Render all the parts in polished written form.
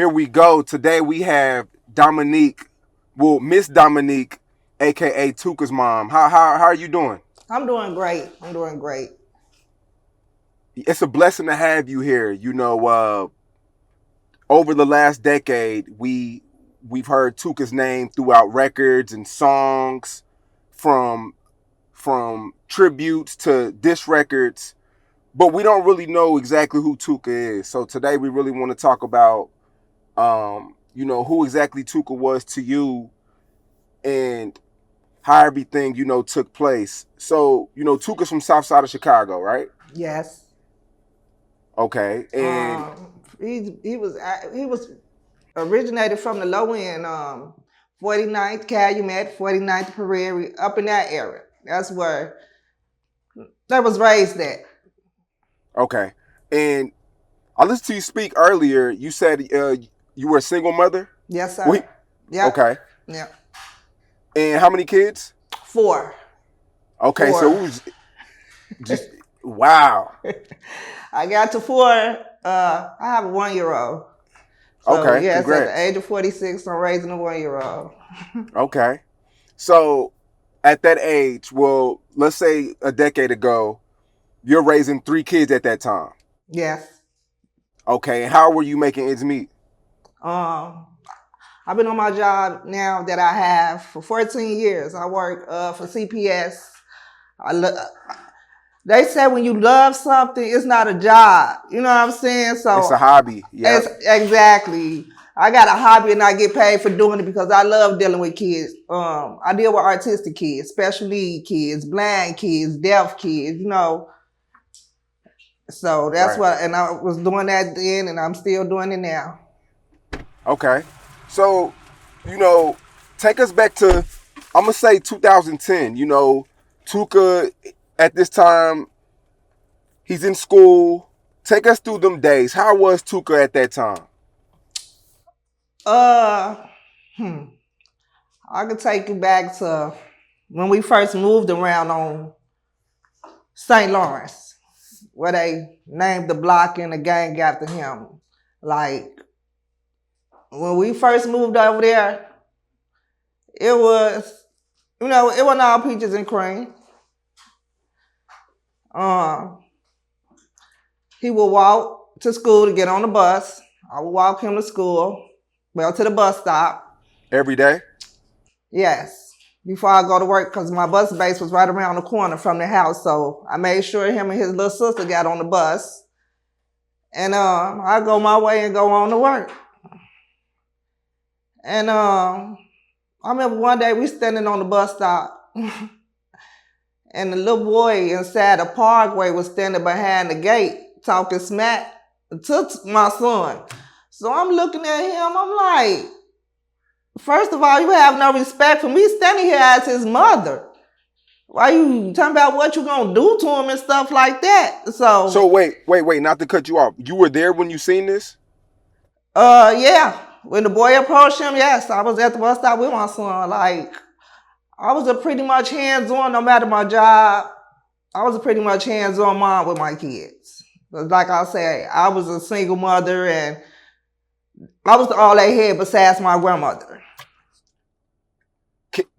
Here we go. Today we have Dominique, Miss Dominique, aka Tooka's mom. How are you doing? I'm doing great. I'm doing great. It's a blessing to have you here. Over the last decade, we've heard Tooka's name throughout records and songs, from tributes to diss records, but we don't really know exactly who Tooka is. So today we really want to talk about who exactly Tooka was to you and how everything, took place. So, Tooka's from South Side of Chicago, right? Yes. Okay. And He was originated from the low end, 49th Calumet, 49th Prairie, up in that area. That's where they was raised at. okay. And I listened to you speak earlier. You said you were a single mother? Yes, sir. Yeah. Okay. Yeah. And how many kids? 4. Okay, 4. so it was just wow. I got to 4. I have a 1-year-old. So, Okay, yes, congrats. at the age of 46, I'm raising a 1-year-old. Okay. So at that age, well, let's say a decade ago, you're raising 3 kids at that time. Yes. Okay, and how were you making ends meet? I've been on my job now that I have for 14 years. I work for CPS. They say when you love something, it's not a job. You know what I'm saying? So it's a hobby. Yeah. Exactly. I got a hobby and I get paid for doing it because I love dealing with kids. I deal with artistic kids, special need kids, blind kids, deaf kids, So that's Right. and I was doing that then and I'm still doing it now. Okay. So, take us back to, I'm going to say 2010. Tooka, at this time, he's in school. Take us through them days. How was Tooka at that time? I could take you back to when we first moved around on St. Lawrence, where they named the block and the gang after him. Like, when we first moved over there, it was, it wasn't all peaches and cream. He would walk to school to get on the bus. I would walk him to school, to the bus stop. Every day? Yes. Before I go to work, because my bus base was right around the corner from the house. So I made sure him and his little sister got on the bus. And I go my way and go on to work. And I remember one day we standing on the bus stop. And the little boy inside the parkway was standing behind the gate talking smack to my son. So I'm looking at him, I'm like, first of all, you have no respect for me standing here as his mother. Why you talking about what you gonna do to him and stuff like that? So wait, not to cut you off. You were there when you seen this? Yeah. When the boy approached him, yes, I was at the bus stop with my son. Like, I was a pretty much hands-on, no matter my job. I was a pretty much hands-on mom with my kids. Like I said, I was a single mother and I was all they had besides my grandmother.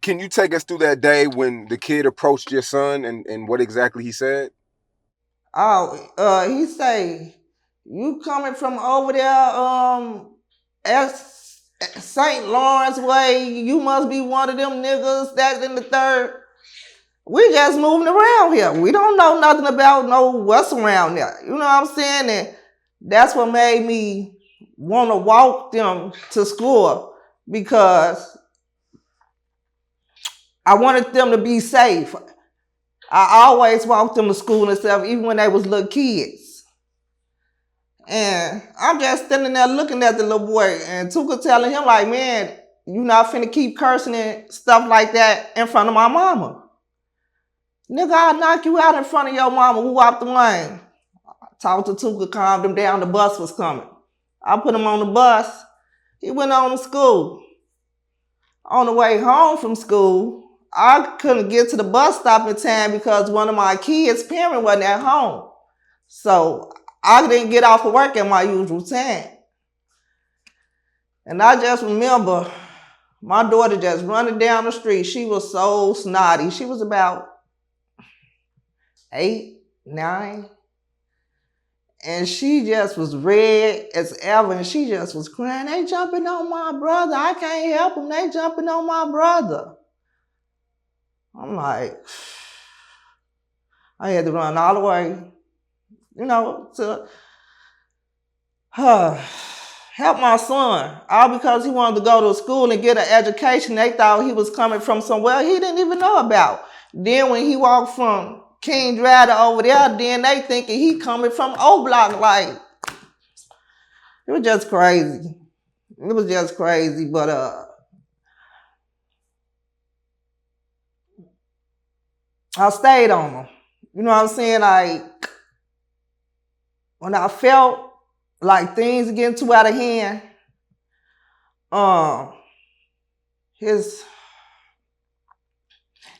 Can you take us through that day when the kid approached your son and what exactly he said? Oh, he say, you coming from over there, St. Lawrence way, you must be one of them niggas, that and the third. We just moving around here. We don't know nothing about what's around there. You know what I'm saying? And that's what made me want to walk them to school because I wanted them to be safe. I always walked them to school and stuff, even when they was little kids. And I'm just standing there looking at the little boy and Tuka telling him like, man, you not finna keep cursing and stuff like that in front of my mama. Nigga, I'll knock you out in front of your mama. Who out the lane? I talked to Tuka, calmed him down. The bus was coming. I put him on the bus. He went on to school. On the way home from school, I couldn't get to the bus stop in time because one of my kids' parents wasn't at home. So I didn't get off of work at my usual time. And I just remember my daughter just running down the street. She was so snotty. She was about 8, 9. And she just was red as ever. And she just was crying, they jumping on my brother. I can't help them. They jumping on my brother. I'm like, I had to run all the way, to help my son. All because he wanted to go to school and get an education. They thought he was coming from somewhere he didn't even know about. Then when he walked from King Drive to over there, then they thinking he coming from O Block. Like, it was just crazy. It was just crazy. But I stayed on him. You know what I'm saying? Like, when I felt like things getting too out of hand, his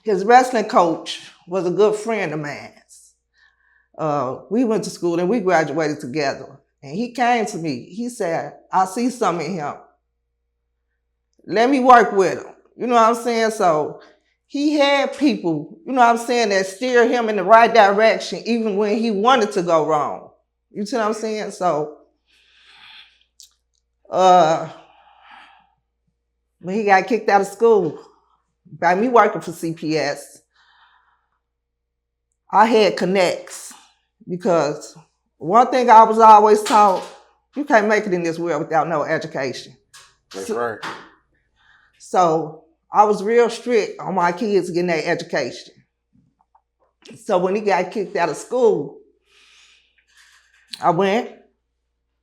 wrestling coach was a good friend of mine. We went to school and we graduated together. And he came to me. He said, I see something in him. Let me work with him. You know what I'm saying? So he had people, you know what I'm saying, that steered him in the right direction even when he wanted to go wrong. You see what I'm saying? So when he got kicked out of school by me working for CPS, I had connects, because one thing I was always taught, you can't make it in this world without no education. That's right. So I was real strict on my kids getting their education. So when he got kicked out of school, I went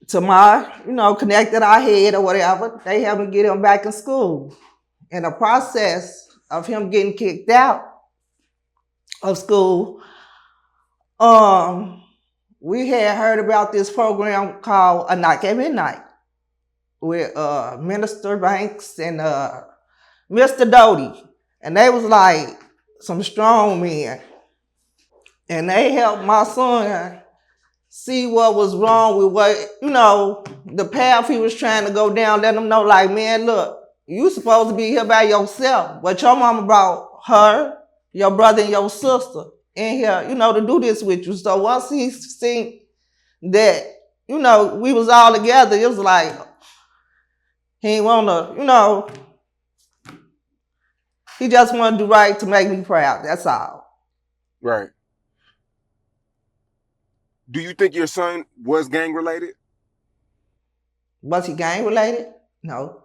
to my, connect that I had or whatever. They helped me get him back in school. In the process of him getting kicked out of school, we had heard about this program called A Knock at Midnight with Minister Banks and Mr. Doty. And they was like some strong men. And they helped my son see what was wrong with what, the path he was trying to go down. Let him know, like, man, look, you supposed to be here by yourself. But your mama brought her, your brother, and your sister in here, to do this with you. So once he seen that, we was all together, it was like, he ain't wanna, he just wanna do right to make me proud. That's all. Right. Do you think your son was gang related? Was he gang related? No.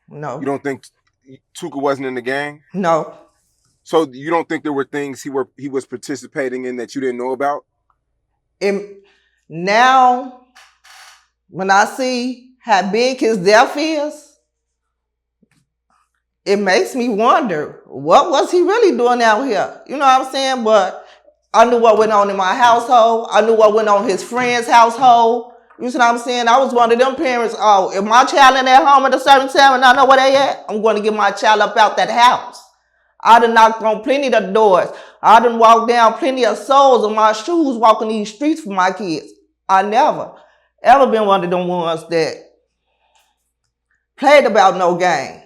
No. You don't think Tuka wasn't in the gang? No. So you don't think there were things he was participating in that you didn't know about? And now, when I see how big his death is, it makes me wonder, what was he really doing out here? You know what I'm saying? But I knew what went on in my household. I knew what went on in his friend's household. You see what I'm saying? I was one of them parents, if my child in that home at a certain time and I know where they at, I'm going to get my child up out that house. I done knocked on plenty of doors. I done walked down plenty of soles of my shoes walking these streets for my kids. I never, ever been one of them ones that played about no game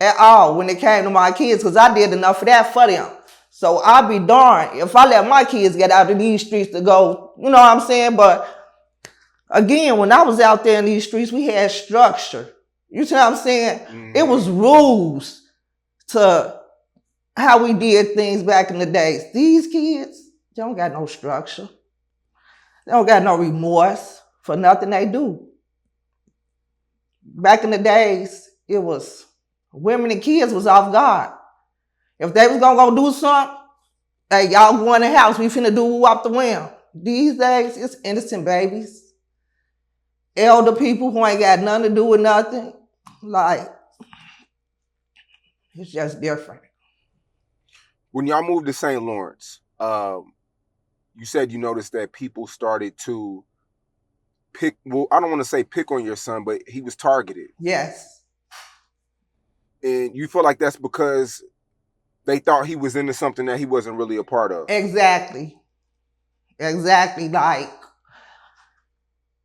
at all when it came to my kids, because I did enough of that for them. So I'd be darned if I let my kids get out of these streets to go, you know what I'm saying? But again, when I was out there in these streets, we had structure. You see what I'm saying? Mm-hmm. It was rules to how we did things back in the days. These kids, they don't got no structure. They don't got no remorse for nothing they do. Back in the days, it was women and kids was off guard. If they was gonna go do something, hey, y'all go in the house, we finna do whoop the whim. These days, it's innocent babies. Elder people who ain't got nothing to do with nothing. Like, it's just different. When y'all moved to St. Lawrence, you said you noticed that people started to pick, well, I don't want to say pick on your son, but he was targeted. Yes. And you feel like that's because they thought he was into something that he wasn't really a part of. Exactly. Like,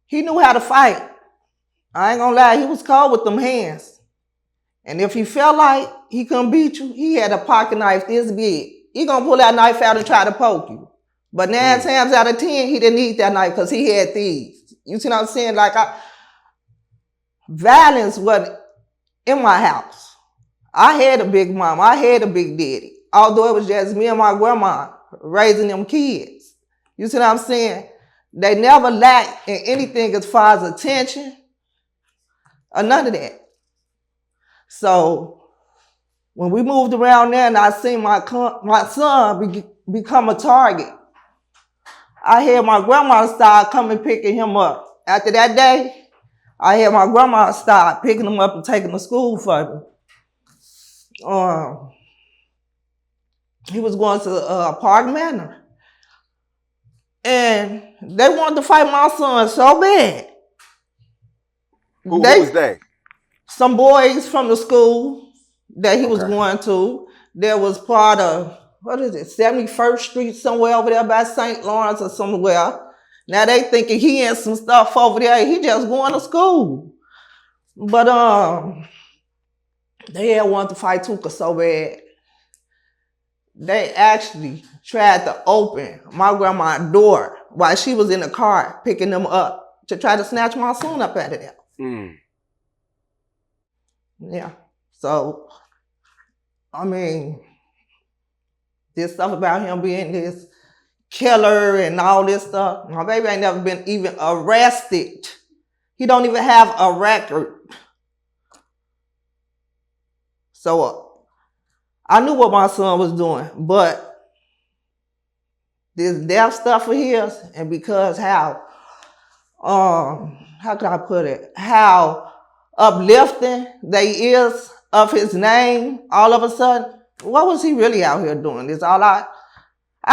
he knew how to fight. I ain't gonna lie, he was cold with them hands. And if he felt like he couldn't beat you, he had a pocket knife this big. He gonna pull that knife out and try to poke you. But 9 times out of 10, he didn't need that knife because he had these. You see what I'm saying? Like, violence was in my house. I had a big mom. I had a big daddy. Although it was just me and my grandma raising them kids. You see what I'm saying? They never lacked in anything as far as attention or none of that. So when we moved around there and I seen my son become a target, I had my grandma start coming picking him up. After that day, I had my grandma start picking him up and taking him to school for me. He was going to Park Manor. And they wanted to fight my son so bad. Who was they? Some boys from the school that he was going to. There was part of, 71st Street somewhere over there by St. Lawrence or somewhere. Now they thinking he in some stuff over there. He just going to school. But they had wanted to fight Tuka so bad. They actually tried to open my grandma's door while she was in the car picking them up to try to snatch my son up out of there. Yeah. So, I mean, this stuff about him being this killer and all this stuff, my baby ain't never been even arrested. He don't even have a record. So, I knew what my son was doing, but this death stuff for his, and because how could I put it? How uplifting they is of his name all of a sudden. What was he really out here doing? Is all I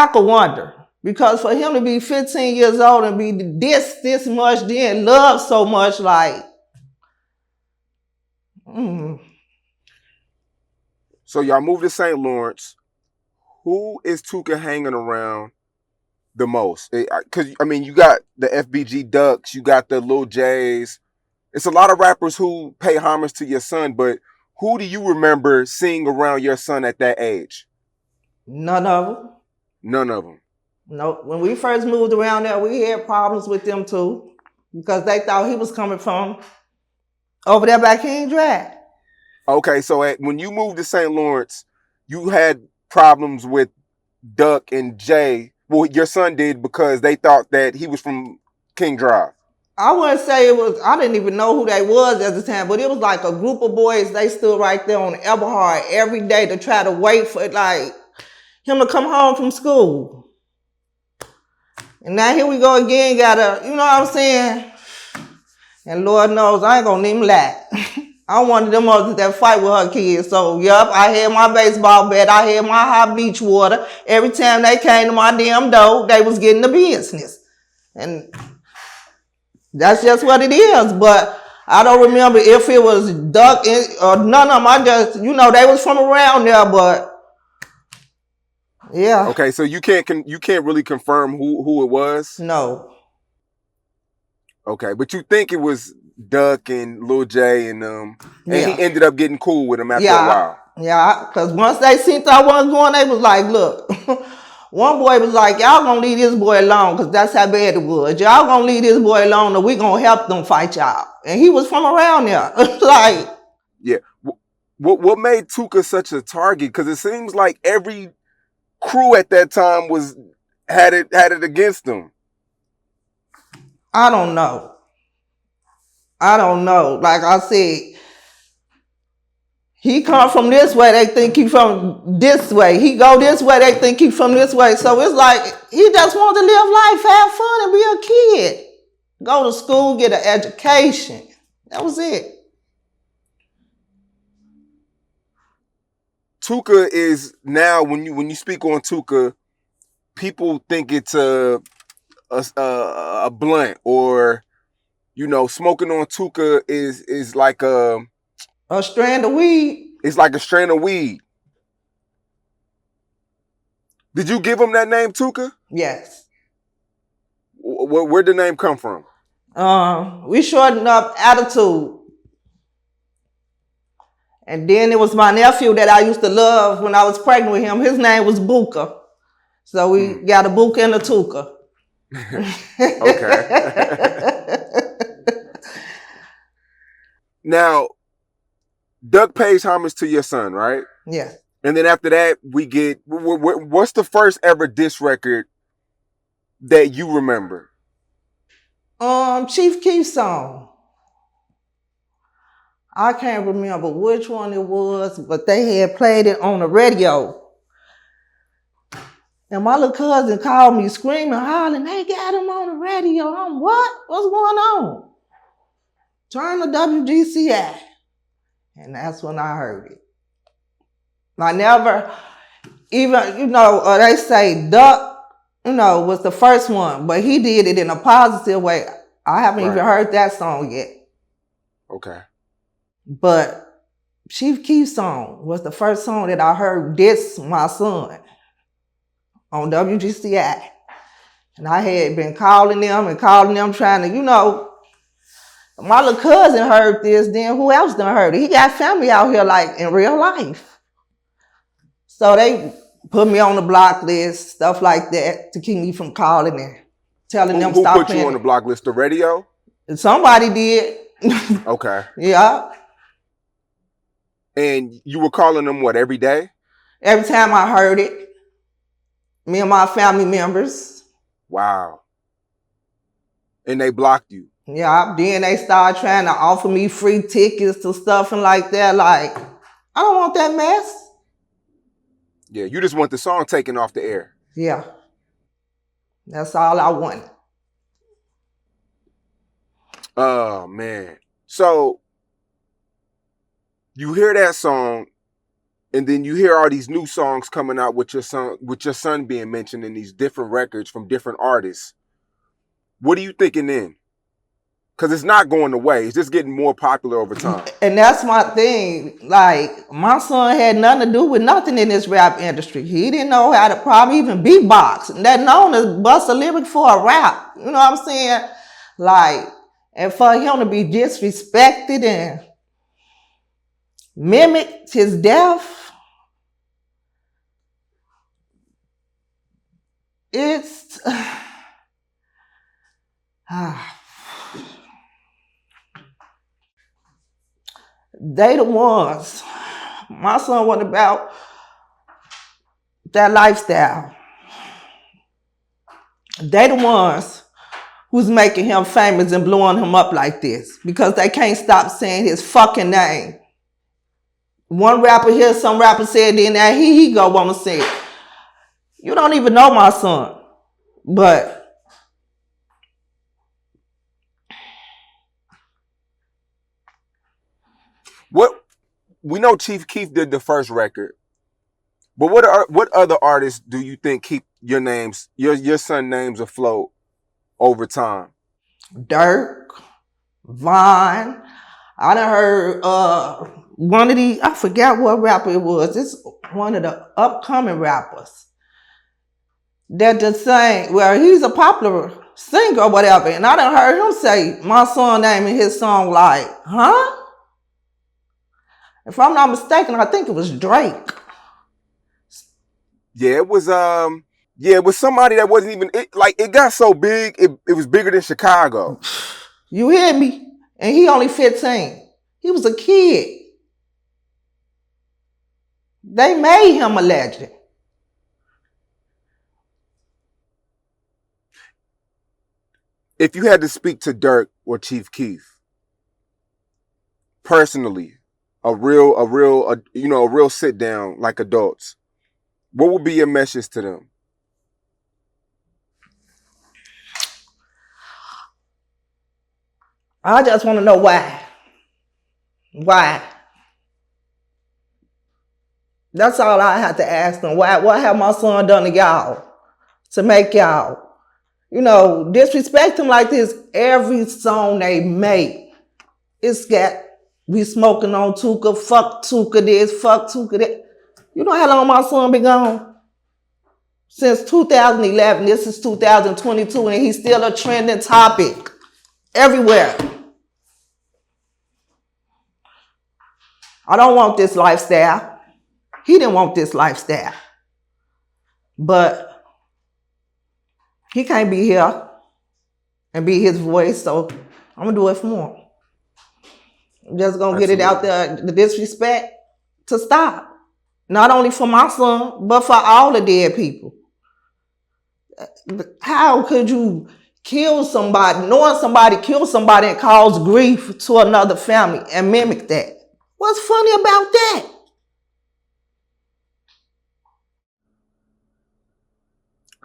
could wonder. Because for him to be 15 years old and be this much, then love so much, like, So y'all moved to St. Lawrence. Who is Tuka hanging around the most? Because, I mean, you got the FBG Ducks, you got the Lil J's. It's a lot of rappers who pay homage to your son, but who do you remember seeing around your son at that age? None of them. None of them. No. When we first moved around there, we had problems with them too because they thought he was coming from over there by King Drive. Okay, so when you moved to St. Lawrence, you had problems with Duck and Jay. Well, your son did because they thought that he was from King Drive. I wouldn't say it was, I didn't even know who they was at the time, but it was like a group of boys. They stood right there on Eberhard every day to try to wait for like him to come home from school. And now here we go again, you know what I'm saying? And Lord knows I ain't gonna even lie. I'm one of them others that fight with her kids. So, yep, I had my baseball bat. I had my hot beach water. Every time they came to my damn door, they was getting the business. And that's just what it is. But I don't remember if it was Duck or none of them. I just, they was from around there, but yeah. Okay, so you can't really confirm who it was? No. Okay, but you think it was Duck and Lil J and and he ended up getting cool with him after a while. Yeah, because once they seen I wasn't going, they was like, look, one boy was like, y'all gonna leave this boy alone because that's how bad it was. Y'all gonna leave this boy alone or we gonna help them fight y'all. And he was from around there. Like, yeah. What made Tuka such a target? Because it seems like every crew at that time had it against them. I don't know. Like I said, he come from this way, they think he from this way. He go this way, they think he from this way. So it's like he just wanted to live life, have fun, and be a kid. Go to school, get an education. That was it. Tuka is now, when you speak on Tuka, people think it's a blunt, or smoking on Tuka is like a strand of weed. It's like a strand of weed. Did you give him that name, Tuka? Yes. Where'd the name come from? We shortened up Attitude. And then it was my nephew that I used to love when I was pregnant with him. His name was Buka. So we got a Buka and a Tuka. Okay. Now, Duck pays homage to your son, right? Yeah. And then after that, we get, what's the first ever diss record that you remember? Chief Keef song. I can't remember which one it was, but they had played it on the radio. And my little cousin called me screaming, hollering, they got him on the radio. I'm what? What's going on? Turn the WGCI. And that's when I heard it. I never, even, they say Duck, was the first one, but he did it in a positive way. I haven't even heard that song yet. Okay. But Chief Keef song was the first song that I heard diss my son on WGCI. And I had been calling them, trying to, my little cousin heard this, then who else done heard it? He got family out here like in real life. So they put me on the block list, stuff like that, to keep me from calling and telling them stop playing. Who put you on the block list? The radio? Somebody did. Okay. Yeah. And you were calling them what, every day? Every time I heard it. Me and my family members. Wow. And they blocked you? Yeah. Then they started trying to offer me free tickets to stuff and like that. Like, I don't want that mess. Yeah, you just want the song taken off the air. Yeah. That's all I wanted. Oh, man. So, you hear that song, and then you hear all these new songs coming out with your son being mentioned in these different records from different artists. What are you thinking then? Because it's not going away. It's just getting more popular over time. And that's my thing. Like, my son had nothing to do with nothing in this rap industry. He didn't know how to probably even beatbox. That known to bust a lyric for a rap. You know what I'm saying? Like, and for him to be disrespected and mimicked his death, it's... They the ones. My son wasn't about that lifestyle. They the ones who's making him famous and blowing him up like this because they can't stop saying his fucking name. One rapper here, some rapper said, then now he go want to say it. You don't even know my son, but we know Chief Keef did the first record, but what other artists do you think keep your son names afloat over time? Durk, Vaughn. I done heard one of the, I forgot what rapper it was. It's one of the upcoming rappers that just sang, well, he's a popular singer or whatever, and I done heard him say my son name in his song like, huh? If I'm not mistaken, I think it was Drake. Yeah, it was somebody that wasn't even, it got so big, it was bigger than Chicago. You hear me? And he only 15. He was a kid. They made him a legend. If you had to speak to Durk or Chief Keef personally, a real sit down like adults, what would be your message to them? I just want to know why. Why? That's all I have to ask them. Why? What have my son done to y'all to make y'all, disrespect him like this? Every song they make, it's got, we smoking on Tuka, fuck Tuka this, fuck Tuka that. You know how long my son been gone? Since 2011. This is 2022, and he's still a trending topic. everywhere. I don't want this lifestyle. He didn't want this lifestyle. But he can't be here and be his voice, so I'm gonna do it for him. I'm just gonna get it out there, the disrespect to stop. Not only for my son, but for all the dead people. How could you kill somebody, knowing somebody killed somebody and cause grief to another family and mimic that? What's funny about that?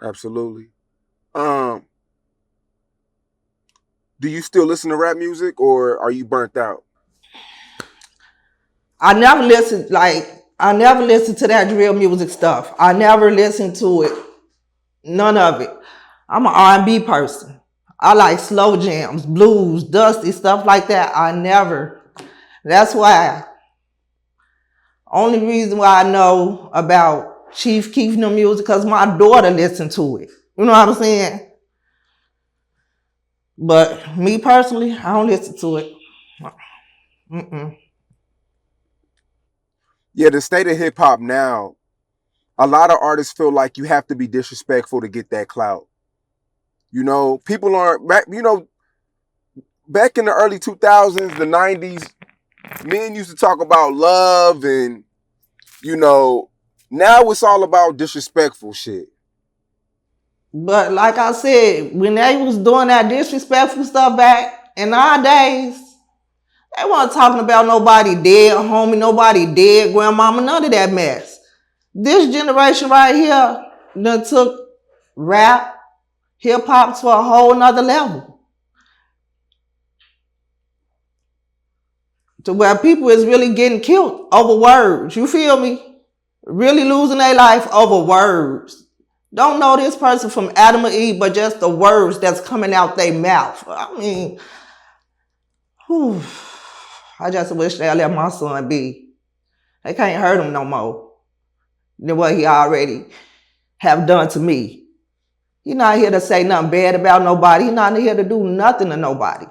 Absolutely. Do you still listen to rap music, or are you burnt out? I never listened to that drill music stuff. I never listened to it. None of it. I'm an R&B person. I like slow jams, blues, dusty, stuff like that. That's why. Only reason why I know about Chief Keef no music, because my daughter listened to it. You know what I'm saying? But me personally, I don't listen to it. Yeah, the state of hip hop now, a lot of artists feel like you have to be disrespectful to get that clout. You know, people aren't back. You know, back in the early 2000s, the 90s, men used to talk about love, and you know, now it's all about disrespectful shit. But like I said, when they was doing that disrespectful stuff back in our days, they weren't talking about nobody dead, homie, nobody dead, grandmama, none of that mess. This generation right here done took rap, hip hop to a whole nother level. To where people is really getting killed over words. You feel me? Really losing their life over words. Don't know this person from Adam or Eve, but just the words that's coming out their mouth. I mean, whew, I just wish they let my son be. They can't hurt him no more than what he already have done to me. He's not here to say nothing bad about nobody. He's not here to do nothing to nobody.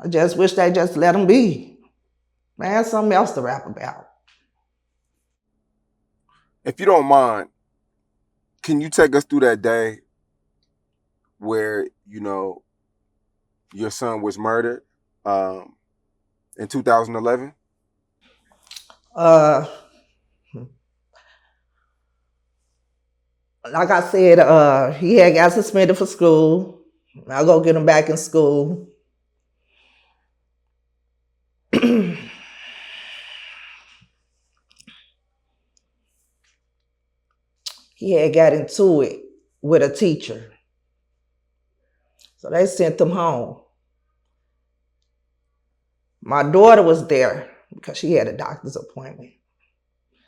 I just wish they just let him be. Man, something else to rap about. If you don't mind, can you take us through that day where, you know, your son was murdered in 2011? Like I said, he had got suspended for school. I'll go get him back in school. He had got into it with a teacher. So they sent him home. My daughter was there because she had a doctor's appointment.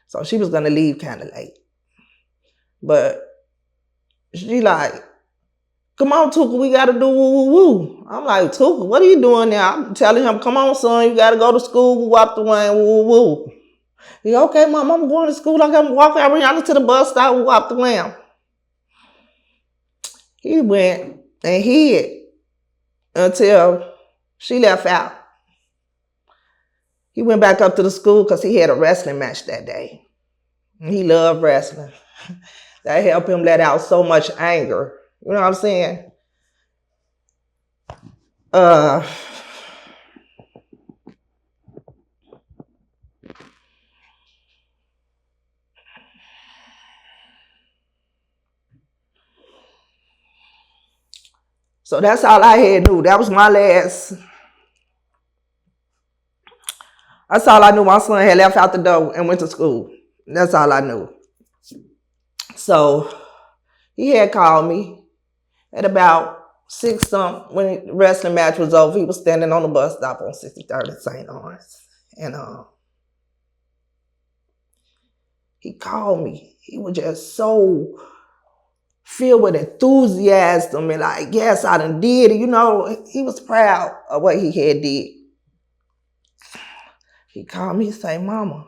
So she was going to leave kind of late. But she like, come on, Tuka, we got to do woo-woo-woo. I'm like, Tuka, what are you doing now? I'm telling him, come on, son, you got to go to school, woo up the way, woo-woo-woo. He, okay, Mom, I'm going to school. I got to walk out to the bus stop, woo up the way. He went and hid until she left out. He went back up to the school because he had a wrestling match that day. He loved wrestling. That helped him let out so much anger. You know what I'm saying? So that's all I had to do. That was my last. That's all I knew. My son had left out the door and went to school. That's all I knew. So he had called me at about 6 something when the wrestling match was over. He was standing on the bus stop on 63rd and St. Lawrence. And he called me. He was just so filled with enthusiasm and like, yes, I done did it. You know, he was proud of what he had did. He called me and say, Mama,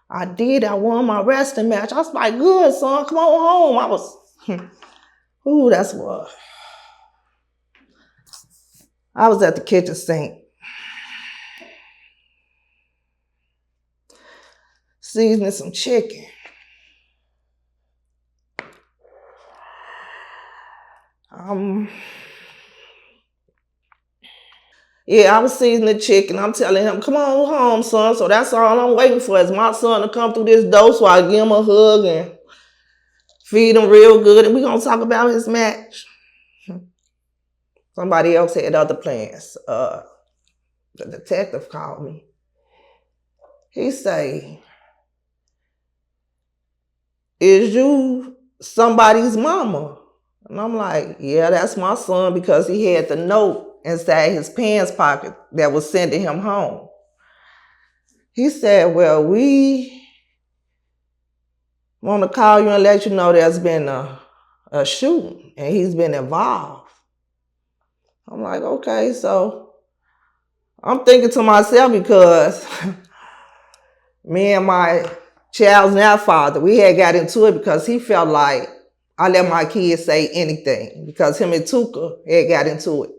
I did. I won my wrestling match. I was like, good, son. Come on home. I was, ooh, that's what. I was at the kitchen sink, seasoning some chicken. Yeah, I was seasoning the chicken. I'm telling him, come on home, son. So that's all I'm waiting for is my son to come through this door so I give him a hug and feed him real good. And we're going to talk about his match. Somebody else had other plans. The detective called me. He say, is you somebody's mama? And I'm like, yeah, that's my son, because he had the note inside his pants pocket that was sending him home. He said, well, we want to call you and let you know there's been a shooting and he's been involved. I'm like, okay, so I'm thinking to myself, because me and my child's now father, we had got into it because he felt like I let my kids say anything, because him and Tuka had got into it.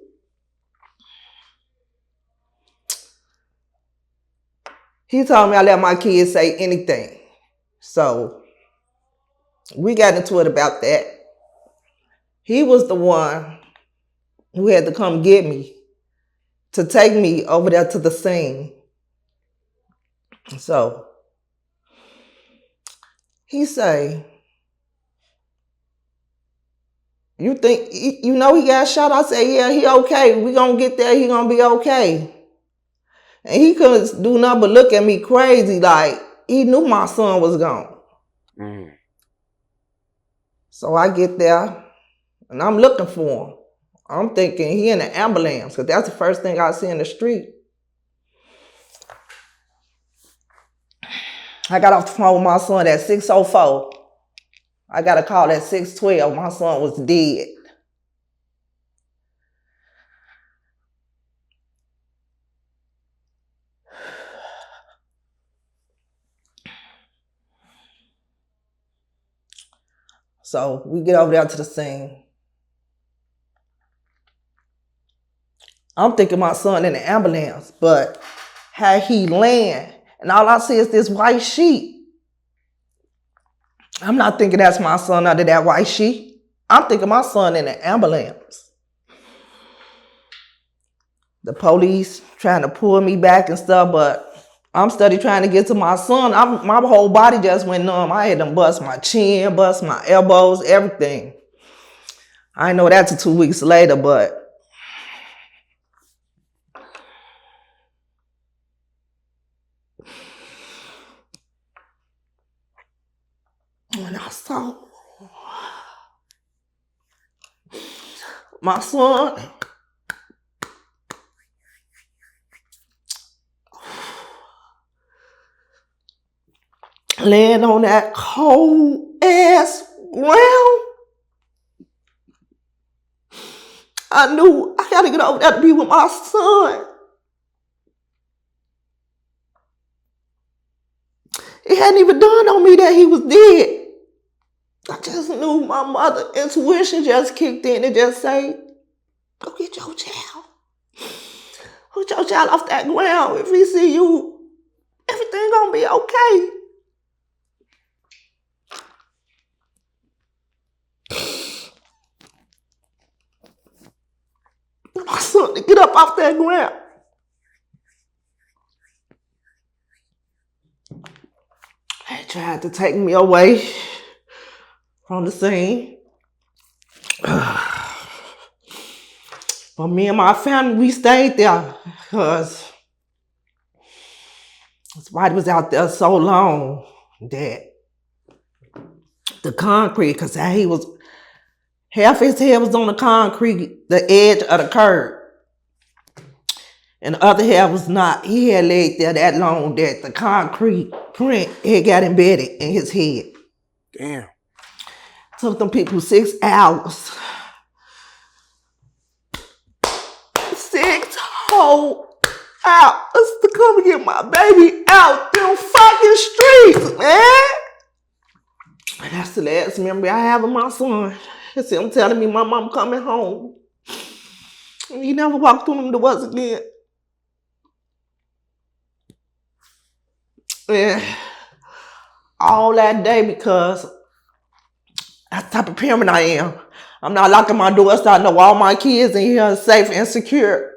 He told me I let my kids say anything. So we got into it about that. He was the one who had to come get me to take me over there to the scene. So he say, you think, you know he got shot? I said, yeah, he okay. We gonna get there. He gonna be okay. And he couldn't do nothing but look at me crazy, like he knew my son was gone. Mm. So I get there and I'm looking for him. I'm thinking he in the ambulance, because that's the first thing I see in the street. I got off the phone with my son at 6:04. I got a call at 6:12. My son was dead. So we get over there to the scene. I'm thinking my son in the ambulance, but how he land, and all I see is this white sheet. I'm not thinking that's my son under that white sheet. I'm thinking my son in the ambulance. The police trying to pull me back and stuff, but I'm steady trying to get to my son. My whole body just went numb. I had to bust my chin, bust my elbows, everything. I know that till 2 weeks later, but when I saw my son laying on that cold ass ground, I knew I had to get over there to be with my son. It hadn't even dawned on me that he was dead. I just knew my mother intuition just kicked in and just say, go get your child. Put your child off that ground. If he see you, everything gonna be okay. My son to get up off that ground. They tried to take me away from the scene. But me and my family, we stayed there because somebody was out there so long that the concrete, because he was, half his head was on the concrete, the edge of the curb. And the other half was not. He had laid there that long that the concrete print had got embedded in his head. Damn. Took them people 6 hours. 6 whole hours to come and get my baby out them fucking streets, man. And that's the last memory I have of my son. It's him telling me my mom coming home. He never walked through them doors again. And all that day, because that's the type of parent I am. I'm not locking my doors, so I know all my kids in here are safe and secure.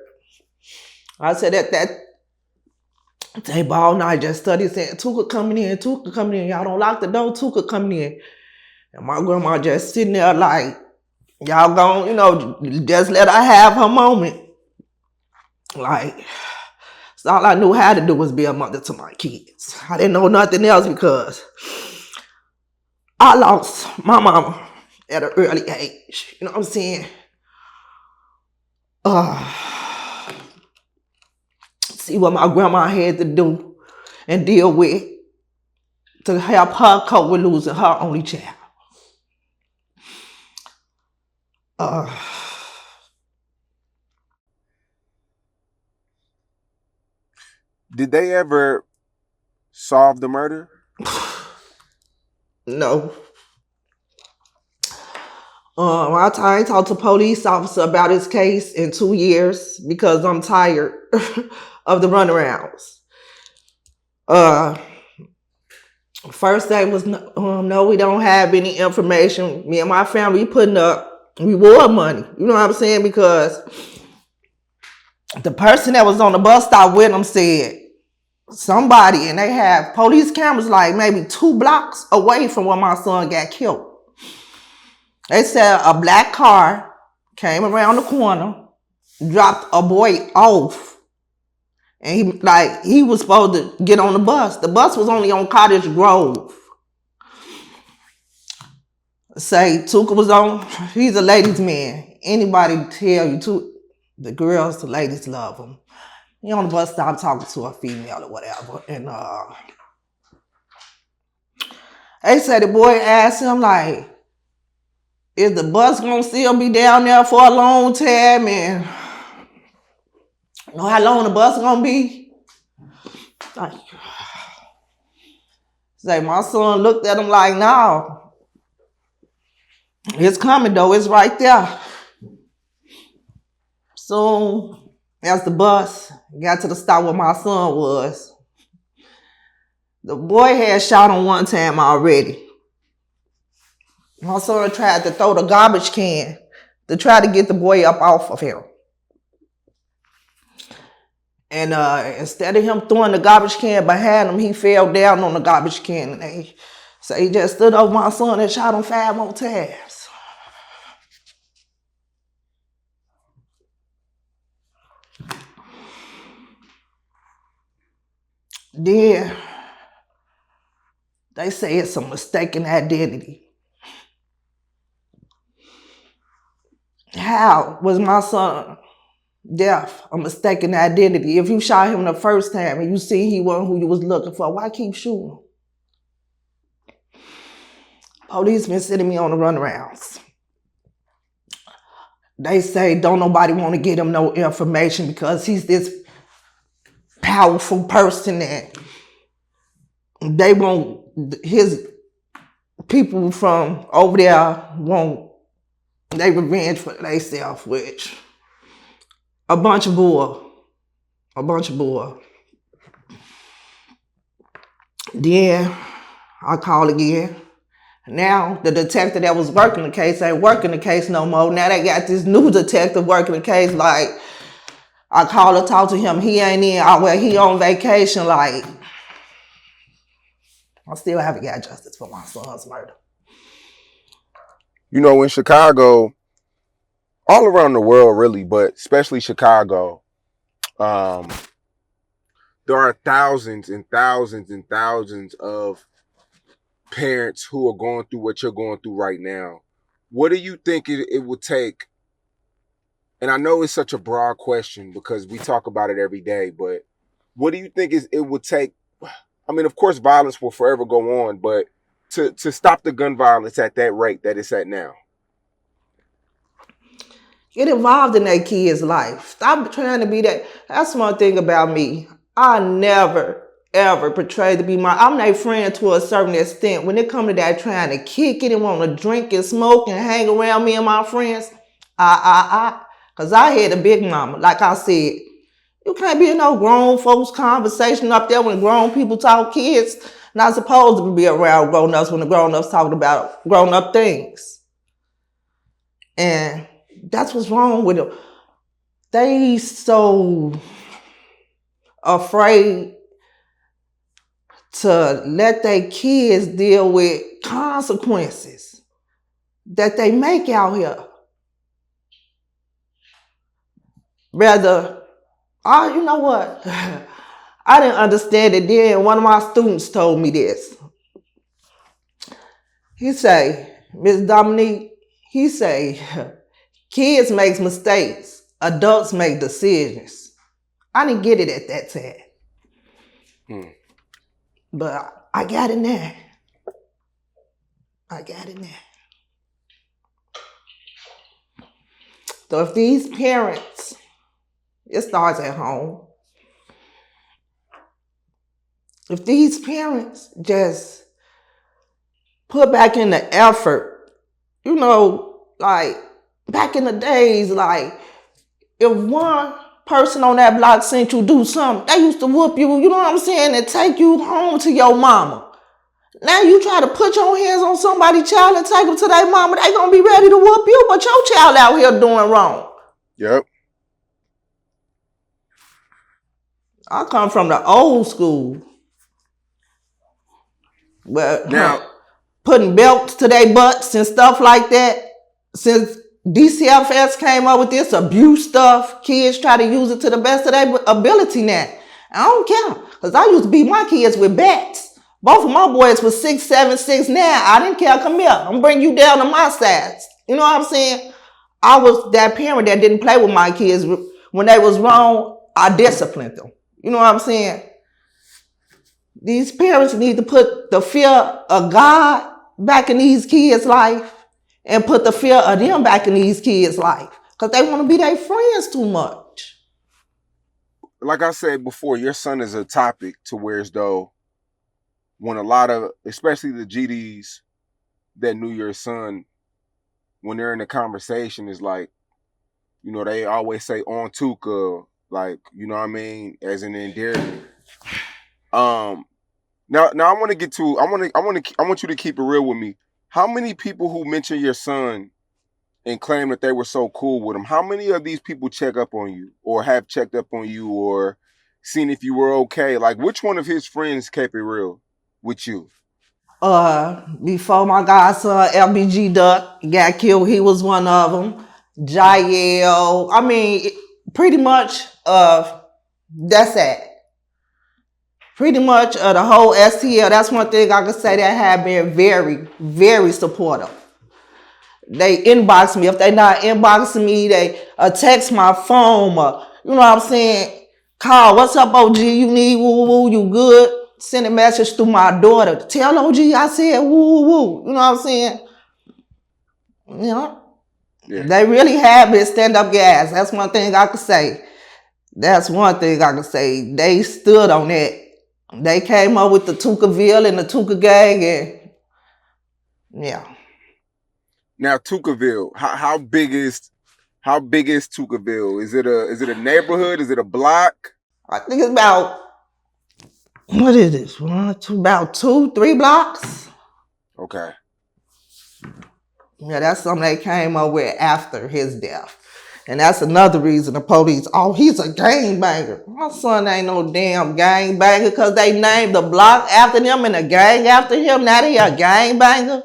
I said that day all night, just study, saying, Tuka coming in, Tuka coming in. Y'all don't lock the door, Tuka coming in. And my grandma just sitting there like, y'all gon', just let her have her moment. Like, so all I knew how to do was be a mother to my kids. I didn't know nothing else because I lost my mama at an early age. You know what I'm saying? See what my grandma had to do and deal with to help her cope with losing her only child. Did they ever solve the murder? No. I talked to police officer about his case in 2 years because I'm tired of the runarounds. First day was no, we don't have any information. Me and my family putting up reward money. You know what I'm saying? Because the person that was on the bus stop with them said somebody, and they have police cameras like maybe 2 blocks away from where my son got killed. They said a black car came around the corner, dropped a boy off, and he was supposed to get on the bus. The bus was only on Cottage Grove. Say Tuka was on, he's a ladies' man. Anybody tell you, the girls, the ladies love him. He on the bus stop talking to a female or whatever. And they said the boy asked him, like, is the bus gonna still be down there for a long time? And you know how long the bus gonna be? Like, say my son looked at him like, no, it's coming though, it's right there. So as the bus got to the stop where my son was, the boy had shot him one time already. My son tried to throw the garbage can to try to get the boy up off of him. And instead of him throwing the garbage can behind him, he fell down on the garbage can. And so he just stood over my son and shot him 5 more times. Then they say it's a mistaken identity. How was my son death a mistaken identity? If you shot him the first time and you see he wasn't who you was looking for, why keep shooting him? Police been sending me on the runarounds. They say don't nobody want to get him no information because he's this powerful person that they want his people from over there want they revenge for themselves, which a bunch of bull. Then I call again. Now the detective that was working the case ain't working the case no more. Now they got this new detective working the case. Like, I call or talk to him, he ain't in. Well, he on vacation. Like, I still haven't got justice for my son's murder. You know, in Chicago, all around the world really, but especially Chicago, there are thousands and thousands and thousands of parents who are going through what you're going through right now. What do you think it would take? And I know it's such a broad question because we talk about it every day, but what do you think it would take? I mean, of course, violence will forever go on, but to stop the gun violence at that rate that it's at now? Get involved in that kid's life. Stop trying to be that. That's one thing about me. I never, ever portray to be I'm their friend to a certain extent. When it comes to that trying to kick it and want to drink and smoke and hang around me and my friends, Because I had a big mama. Like I said, you can't be in no grown folks conversation up there when grown people talk. Kids not supposed to be around grown-ups when the grown-ups talking about grown-up things. And that's what's wrong with them. They so afraid to let their kids deal with consequences that they make out here. Rather, you know what? I didn't understand it then. One of my students told me this. He say, Miss Dominique, he say, kids make mistakes. Adults make decisions. I didn't get it at that time. But I got it now. I got it now. So if these parents, it starts at home. If these parents just put back in the effort, you know, like back in the days, like if one person on that block sent you do something, they used to whoop you, you know what I'm saying, and take you home to your mama. Now you try to put your hands on somebody's child and take them to their mama, they gonna be ready to whoop you, but your child out here doing wrong. Yep. I come from the old school. But now, putting belts to their butts and stuff like that, since DCFS came up with this abuse stuff, kids try to use it to the best of their ability now. I don't care, because I used to beat my kids with bats. Both of my boys was 6'7", 6'9". I didn't care. Come here. I'm bringing you down to my sides. You know what I'm saying? I was that parent that didn't play with my kids. When they was wrong, I disciplined them. You know what I'm saying? These parents need to put the fear of God back in these kids' life and put the fear of them back in these kids' life, because they want to be their friends too much. Like I said before, your son is a topic to where as though when a lot of, especially the GDs that knew your son, when they're in a conversation, is like, you know, they always say on Tuka, like, you know what I mean, as an endearment. Now I want to get to, I want you to keep it real with me. How many people who mention your son and claim that they were so cool with him, how many of these people check up on you or have checked up on you or seen if you were okay? Like, which one of his friends kept it real with you? Before my godson LBG Duck got killed, he was one of them. Jael, I mean, pretty much that's it. Pretty much the whole STL, that's one thing I can say that have been very, very supportive. They inbox me. If they not inboxing me, they text my phone. You know what I'm saying? Call, what's up, OG? You need woo-woo, you good? Send a message through my daughter. Tell OG I said woo-woo. You know what I'm saying? You know? Yeah. They really have been stand-up guys. That's one thing I can say. That's one thing I can say. They stood on that. They came up with the Tookaville and the Tooka gang, and yeah. Now Tookaville, how big is Tookaville? Is it a neighborhood? Is it a block? I think it's about, what is this? About 2-3 blocks. Okay. Yeah, that's something they came up with after his death. And that's another reason the police, he's a gangbanger. My son ain't no damn gangbanger because they named the block after them and the gang after him. Now they a gangbanger.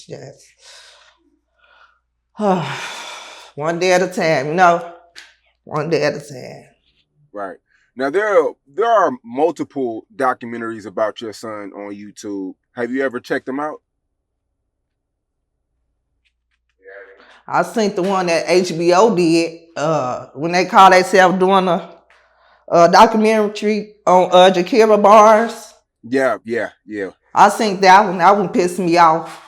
Yes. One day at a time, you know? One day at a time. Right. Now, there are multiple documentaries about your son on YouTube. Have you ever checked them out? I seen the one that HBO did when they call themselves doing a documentary on Jakira Bars. Yeah. I seen that one. That one pissed me off.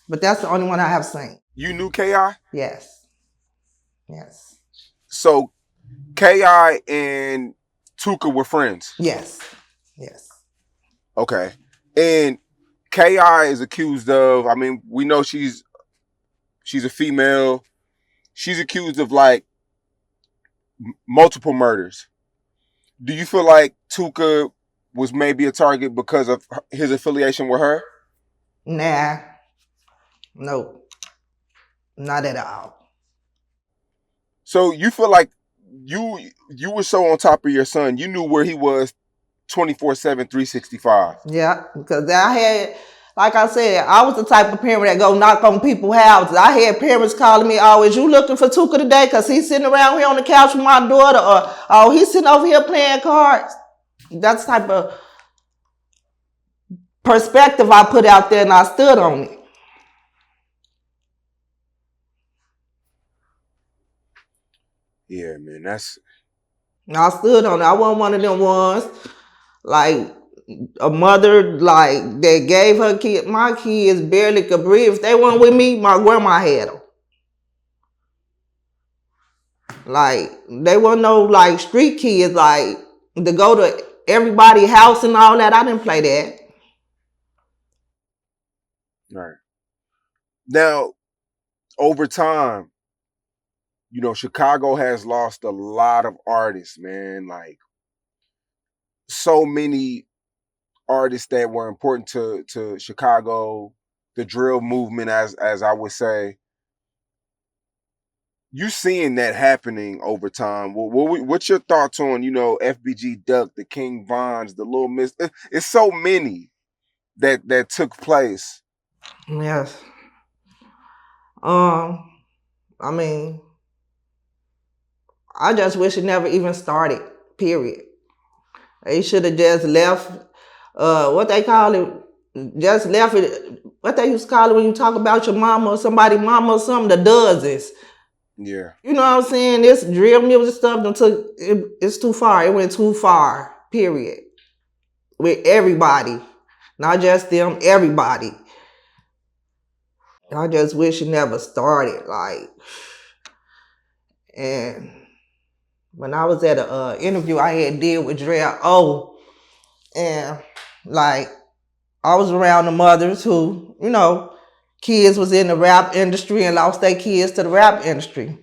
But that's the only one I have seen. You knew K.I.? Yes. So K.I. and Tuka were friends? Yes. Okay. And K.I. is accused of, I mean, we know she's She's a female. She's accused of like multiple murders. Do you feel like Tuka was maybe a target because of his affiliation with her? Nah, no, not at all. So you feel like you were so on top of your son, you knew where he was 24/7, 365. Yeah, because I had, like I said, I was the type of parent that go knock on people's houses. I had parents calling me, "Oh, is you looking for Tuka today? Because he's sitting around here on the couch with my daughter," or "Oh, he's sitting over here playing cards." That's the type of perspective I put out there, and I stood on it. Yeah, man, that's I stood on it. I wasn't one of them ones like a mother like that gave her kid. My kids barely could breathe. If they weren't with me, my grandma had them. Like they weren't no like street kids like to go to everybody's house and all that. I didn't play that. right. Now, over time, Chicago has lost a lot of artists, man. Like so many artists that were important to Chicago, the drill movement, as I would say. You seeing that happening over time. What's your thoughts on, FBG Duck, the King Vons, the Little Miss? It's so many that took place. Yes. I mean, I just wish it never even started. Period. They should have just left. What they call it? Just left it. What they used to call it when you talk about your mama or somebody mama or something? The dozens. Yeah. You know what I'm saying? This drill music stuff it's too far. It went too far. Period. With everybody, not just them. Everybody. I just wish it never started. Like, and when I was at a interview I had did with Dre O, and like I was around the mothers who, kids was in the rap industry and lost their kids to the rap industry.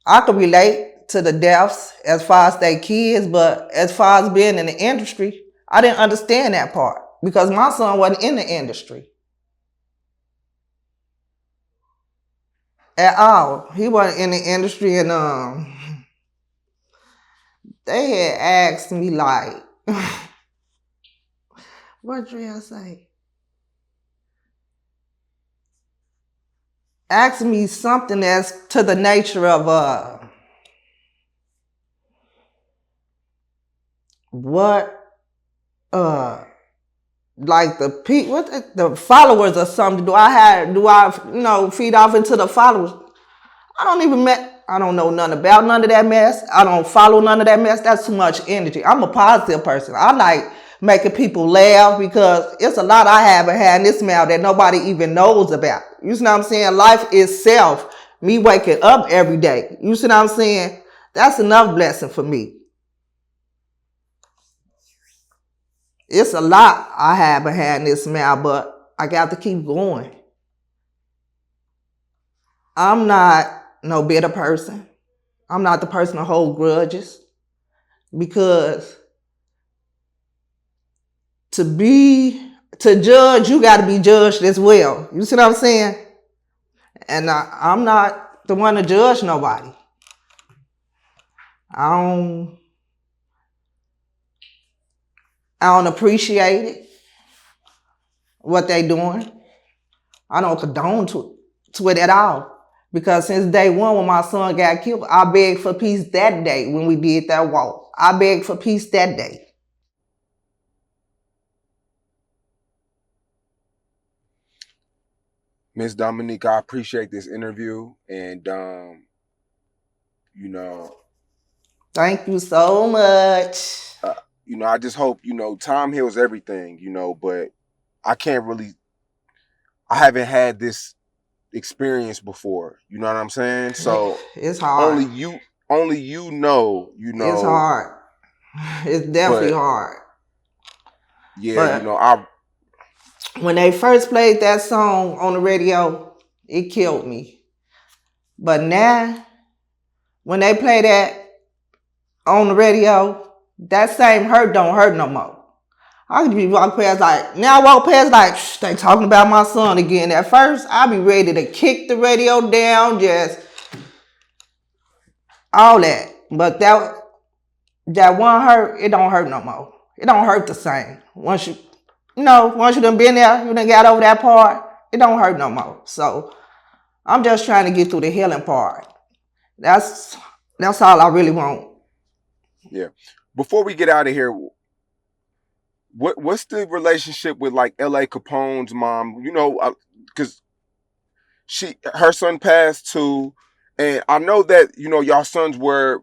I could relate to the deaths as far as their kids, but as far as being in the industry, I didn't understand that part because my son wasn't in the industry at all. He wasn't in the industry, and they had asked me like, what did I say? Asked me something that's to the nature of what like the followers or something. Do I feed off into the followers? I don't know nothing about none of that mess. I don't follow none of that mess. That's too much energy. I'm a positive person. I like making people laugh because it's a lot I haven't had in this mouth that nobody even knows about. You see what I'm saying? Life itself, me waking up every day. You see what I'm saying? That's enough blessing for me. It's a lot I haven't had in this mouth, but I got to keep going. I'm not no bitter person. I'm not the person to hold grudges because to judge, you got to be judged as well. You see what I'm saying? And I'm not the one to judge nobody. I don't appreciate it, what they doing. I don't condone to it at all. Because since day one when my son got killed, I begged for peace that day when we did that walk. I begged for peace that day. Miss Dominique, I appreciate this interview, and you know, Thank you so much. I just hope time heals everything, but I can't really, I haven't had this experience before. You know what I'm saying? So It's hard. only you know. It's hard. It's definitely hard. Yeah, but when they first played that song on the radio, It killed me. But now, when they play that on the radio, that same hurt don't hurt no more. I could be walking past like, now I walk past like, they talking about my son again. At first, I be ready to kick the radio down, just all that. But that one hurt, it don't hurt no more. It don't hurt the same. Once you done been there, you done got over that part, it don't hurt no more. So I'm just trying to get through the healing part. That's all I really want. Yeah. Before we get out of here, what's the relationship with like L.A. Capone's mom? You know, because her son passed too, and I know that y'all sons were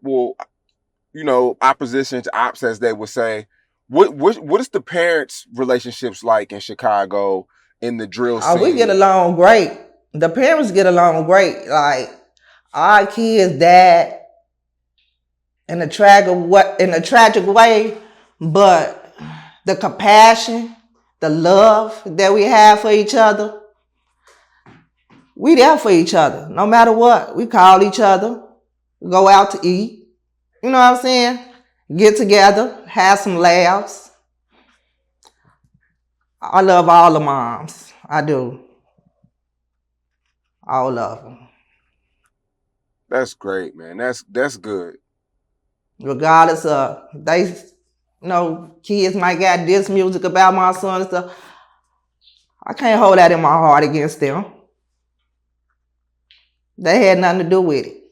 opposition to ops, as they would say. What is the parents' relationships like in Chicago in the drill scene? We get along great. The parents get along great. Like our kids' dad in a tragic way, but the compassion, the love that we have for each other, we there for each other. No matter what, we call each other, go out to eat. You know what I'm saying? Get together, have some laughs. I love all the moms. I do. All of them. That's great, man. That's good. Regardless of, kids might got this music about my son and stuff. I can't hold that in my heart against them. They had nothing to do with it.